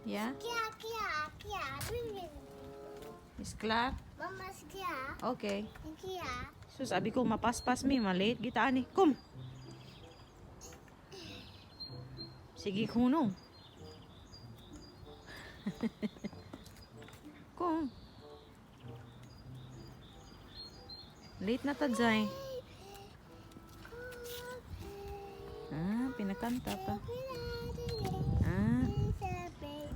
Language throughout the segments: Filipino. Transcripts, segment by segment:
Yeah? Kia. Is clar? Mama's Kia. Okay. Kia. So sabi ko mapaspas mi, malate kita ani. Kum. Sige kuno. Kum. Late na tadzay. Pinakanta pa.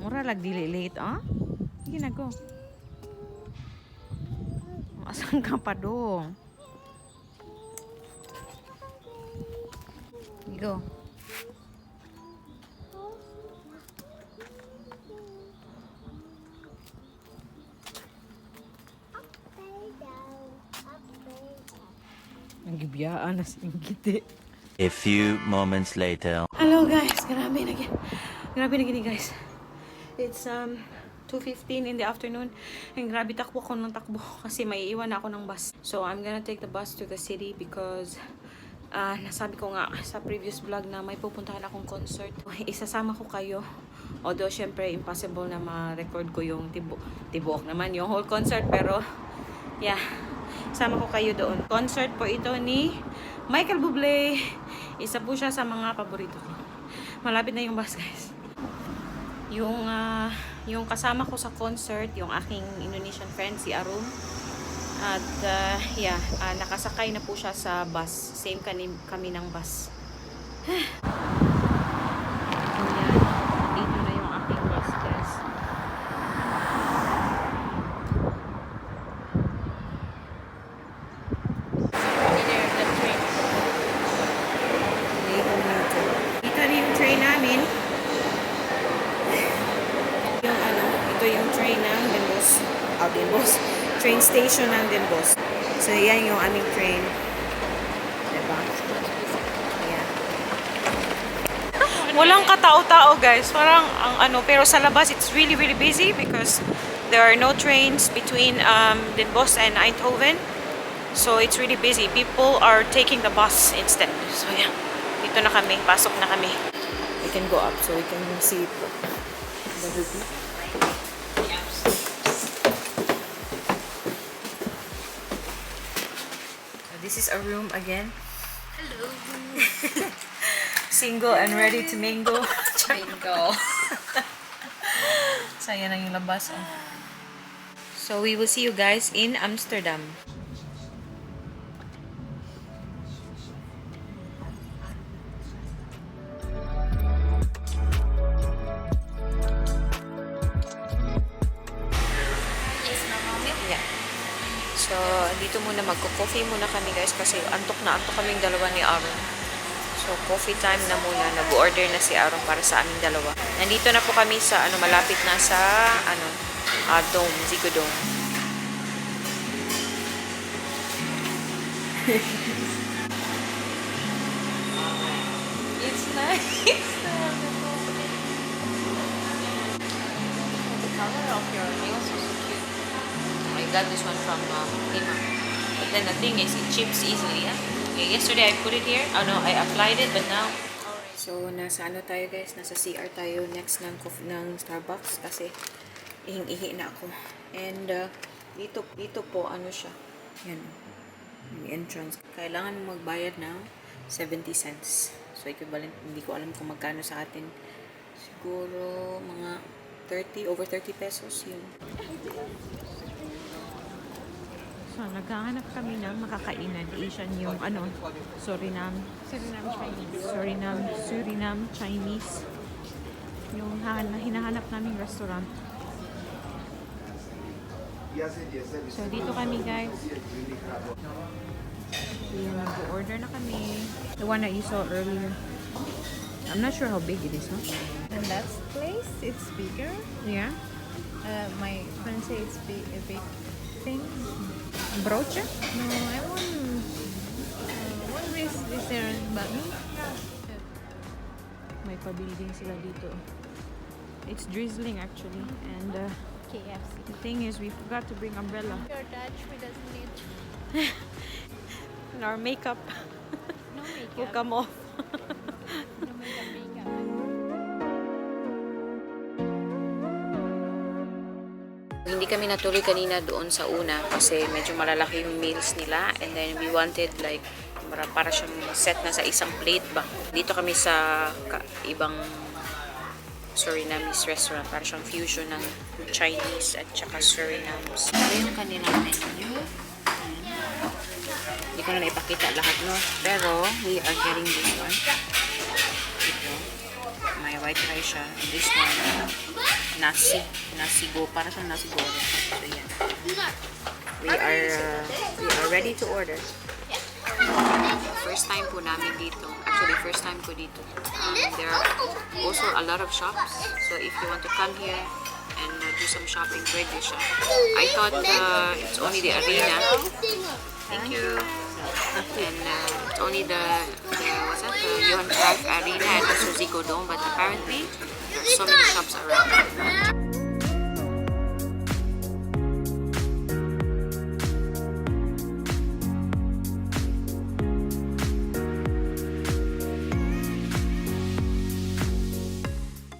Mura lag dili late, Ginago. Asan ka pa dong? Go. Nagibiyaan na singgiti. A few moments later. Hello guys, grabe na gini guys. It's 2:15 in the afternoon and grabe takbo ko ng takbo kasi may iwan ako ng bus. So I'm gonna take the bus to the city because nasabi ko nga sa previous vlog na may pupuntahan akong concert. Isasama ko kayo. Although syempre impossible na ma-record ko yung tibuok naman yung whole concert, pero yeah, sama ko kayo doon. Concert po ito ni Michael Bublé. Isa po siya sa mga paborito ko. Malapit na yung bus guys. Yung kasama ko sa concert, yung aking Indonesian friend si Arum. At yeah, nakasakay na po siya sa bus. Same kami ng bus. So yan, dito na yung aking bus guys. Dito na yung train namin. Ito yung train ng Denbos. Train station ng Denbos. So, yan yung aming train. Diba? Ayan. Walang katao-tao, guys. Parang, pero sa labas, it's really, really busy because there are no trains between Denbos and Eindhoven. So, it's really busy. People are taking the bus instead. So, yeah. Dito na kami. Pasok na kami. We can go up so we can see it. This is our room again. Hello. Single and ready to mingle. Bingo. So, yan ang yung labas. So, we will see you guys in Amsterdam. Yeah. So, dito muna magko-coffee muna kami guys kasi antok kaming dalawa ni Aaron. So, coffee time na muna. Nag-order na si Aaron para sa aming dalawa. Nandito na po kami sa malapit na sa Dome, Zico Dome. It's nice. The color of your nails is so cute. I got this one from Lima. But then the thing is, it chips easily. Okay, yesterday I put it here. Oh no, I applied it, but now. So, nasa tayo guys? Nasa CR tayo next ng Starbucks kasi ihing-ihi na ako. And dito po, siya. Yan. Yung entrance. Kailangan magbayad ng 70 cents. So, equivalent, hindi ko alam kung magkano sa atin. Siguro, mga over 30 pesos yun. So, naghahanap kami ng makakainan. Asian yung Suriname Chinese. Yung hinahanap naming restaurant. So, dito kami guys. Nag-order na kami. The one that you saw earlier. I'm not sure how big it is, huh? And that place, it's bigger. Yeah. My friend say it's a big thing. Broche? No, I want one is there but me. May pa-building sila dito. It's drizzling actually. And KFC. the thing is, we forgot to bring umbrella. Your Dutch, we doesn't need And our makeup no makeup. will come off. No makeup. Hindi kami natuloy kanina doon sa una kasi medyo malalaki yung meals nila, and then we wanted like para siyang set na sa isang plate ba. Dito kami sa ibang Surinamese restaurant, para siyang fusion ng Chinese at saka Surinamese. Ito yung kanilang menu. Hindi ko na naipakita lahat, no? Pero we are getting this one. Ito. May white rice siya. And this one, nasi go, para siyang nasi goreng. So yan. We are ready to order. First time po namin dito. Actually, first time ko dito. There are also a lot of shops. So if you want to come here and do some shopping, pwede siya. I thought it's only the arena. Thank you. And it's only the what's that? The Johan Cruyff Arena and also Zico Dome, but apparently there's so many shops around.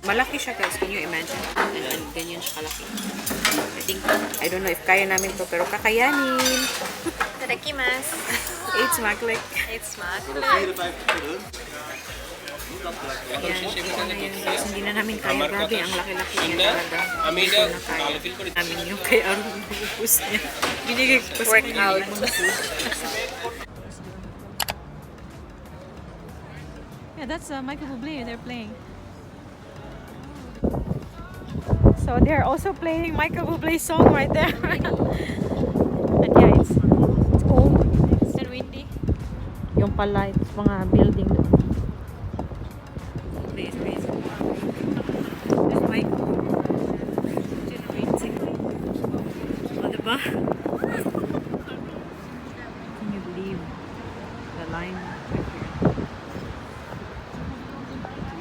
Malaki siya guys, can you imagine? And ganyan siya kalaki. I don't know if kaya namin to, pero kakayanin. Tadakimasu. It's maklek. It's smart. Ayan, guys, hindi na namin kaya. Grabe, ang laki-laki niya talaga. Hindi ko na kaya. Namin yung kay Aaron yung upus niya. Binigay ko pa sa kanya yung ibang food. Yeah, that's Michael Bublé. They're playing. So they're also playing Michael Bublé's song right there. And yeah, it's cold. It's windy. Yung pala, it's mga building doon. Please. There's Michael. Generating. O, diba? Can you believe the line?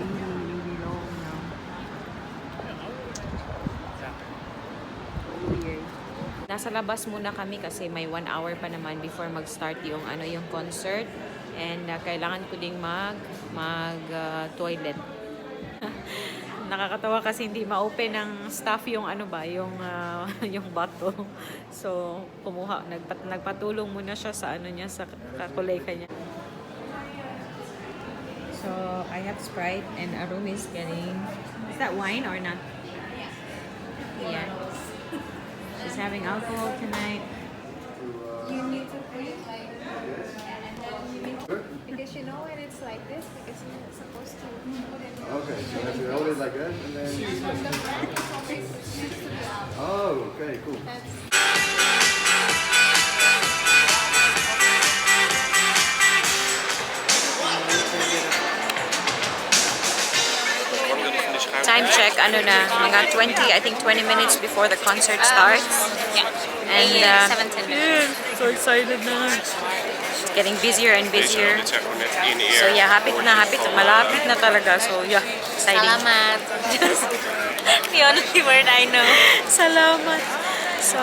Really long now. Nasa labas muna kami kasi may 1 hour pa naman before mag-start yung yung concert, and kailangan ko ding toilet. Nakakatawa kasi hindi ma-open ng staff yung yung bato. So nagpatulong muna siya sa sa kakuleka niya. So I have Sprite and Arumi is getting, is that wine or not? Yeah. She's having alcohol tonight. You need to put it like because you know when it's like this, because you're not supposed to put it. Okay, so if you hold it like that, and then. Oh, okay, cool. Time check, mga 20 minutes before the concert starts. Yeah. And 7-10 minutes. so excited na. It's getting busier and busier. So yeah, malapit na talaga. So yeah, exciting. Salamat. The only word I know. Salamat. So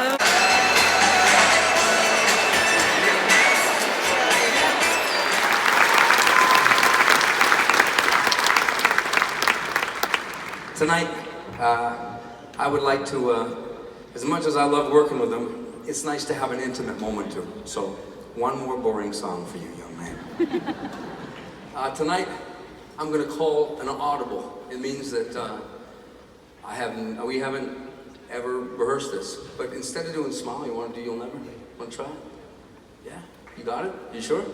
tonight, I would like to, as much as I love working with them, it's nice to have an intimate moment too. So, one more boring song for you, young man. Tonight, I'm going to call an audible. It means that we haven't ever rehearsed this. But instead of doing Smile, you want to do You'll Never? Want to try? Yeah? You got it? You sure?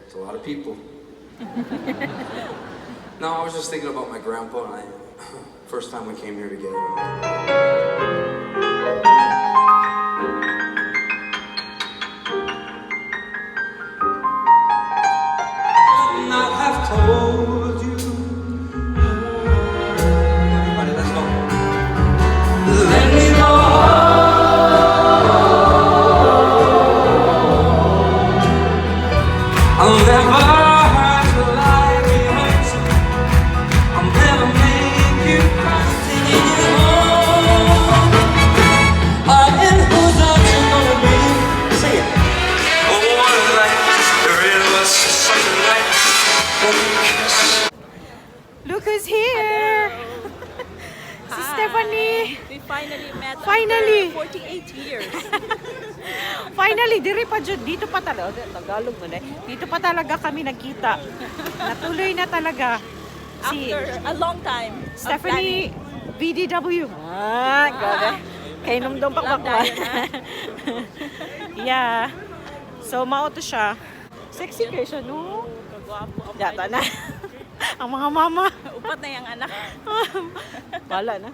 It's a lot of people. No, I was just thinking about my grandpa and first time we came here together. I have told you. Everybody, let's go. Let me know. I'll never hurt you like it hurts you. I'll never make you cry till you home. Stephanie! We finally met Finally! after 48 years. Finally, diri pa dyan. Dito pa talaga. Tagalog mo na. Dito pa talaga kami nagkita. Natuloy na talaga. Si After a long time. of Stephanie planning. VDW. Grabe. Kay numdum pa Lang ba? tayo na. Yeah. So, mauto siya. Sexy kayo siya, no? Kagwapo ang Yata na. Ang mga mama. Upat na yung anak. Bala na.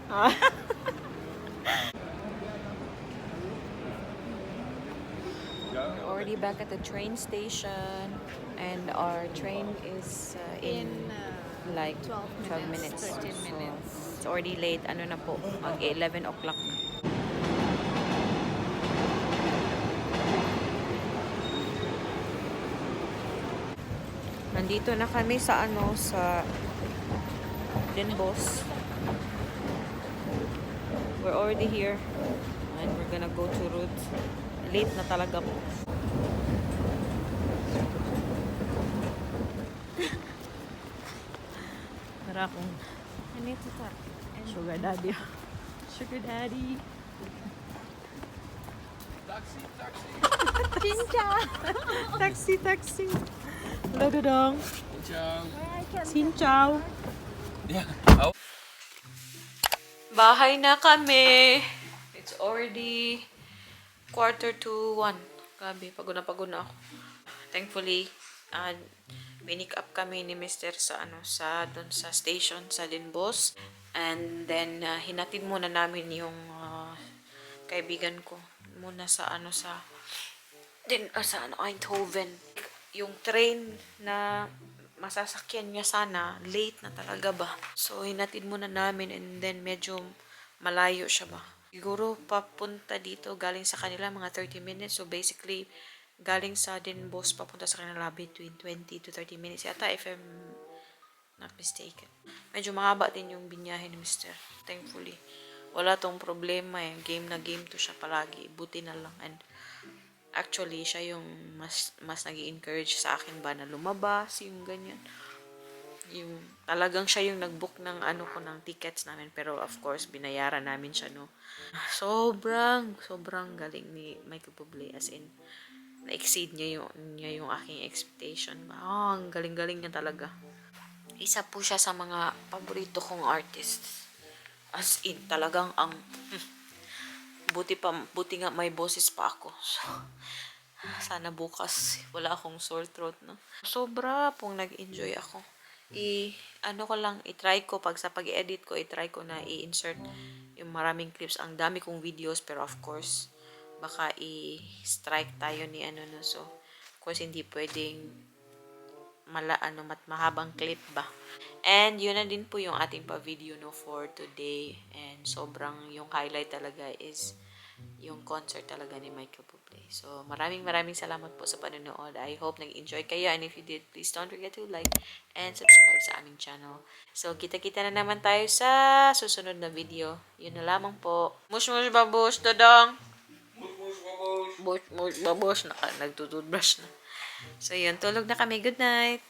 We're already back at the train station and our train is in like 12 minutes. 13 minutes. So, it's already late. Ano na po? Mag 11 o'clock na. Nandito na kami sa sa Den Bosch. We're already here and we're gonna go to Roots. Late na talaga po. Para akong ano ito ta? Sugar daddy. Sugar daddy. Taxi, taxi. Hello, Dodong. Xin chào. Bahay na kami. It's already 1:45. Grabe, pagod na ako. Thankfully, binick up kami ni Mr. sa doon sa station sa Den Bosch. And then hinatid muna namin yung kaibigan ko muna sa Eindhoven. Yung train na masasakyan niya sana, late na talaga ba. So, hinatid muna namin and then medyo malayo siya ba. Siguro papunta dito, galing sa kanila mga 30 minutes. So, basically, galing sa Den Bosch papunta sa kanila between 20 to 30 minutes yata if I'm not mistaken. Medyo mahaba din yung binyahe ni Mr. Thankfully. Wala tong problema eh. Game na game to siya palagi. Buti na lang. And actually, siya yung mas nag-i-encourage sa akin ba na lumabas, yung ganyan. Yung, talagang siya yung nag-book ng ng tickets namin. Pero of course, binayaran namin siya, no. Sobrang galing ni Michael Bublé. As in, na-exceed niya yung aking expectation. Ang galing-galing niya talaga. Isa po siya sa mga paborito kong artists. As in, talagang buti nga may boses pa ako. So, sana bukas wala akong sore throat, no. Sobra pong nag-enjoy ako. I-try ko pag sa pag-edit ko, i-try ko na i-insert yung maraming clips. Ang dami kong videos pero of course baka i-strike tayo ni no. So, of course hindi pwedeng mahabang clip ba. And yun na din po yung ating pa-video no for today. And sobrang yung highlight talaga is yung concert talaga ni Michael Bublé. So maraming salamat po sa panonood. I hope nag-enjoy kayo. And if you did, please don't forget to like and subscribe sa aming channel. So kita-kita na naman tayo sa susunod na video. Yun na lamang po. Mush babush, Dodong. Mush babush. Nagtututbrush na. So yun, tulog na kami. Good night.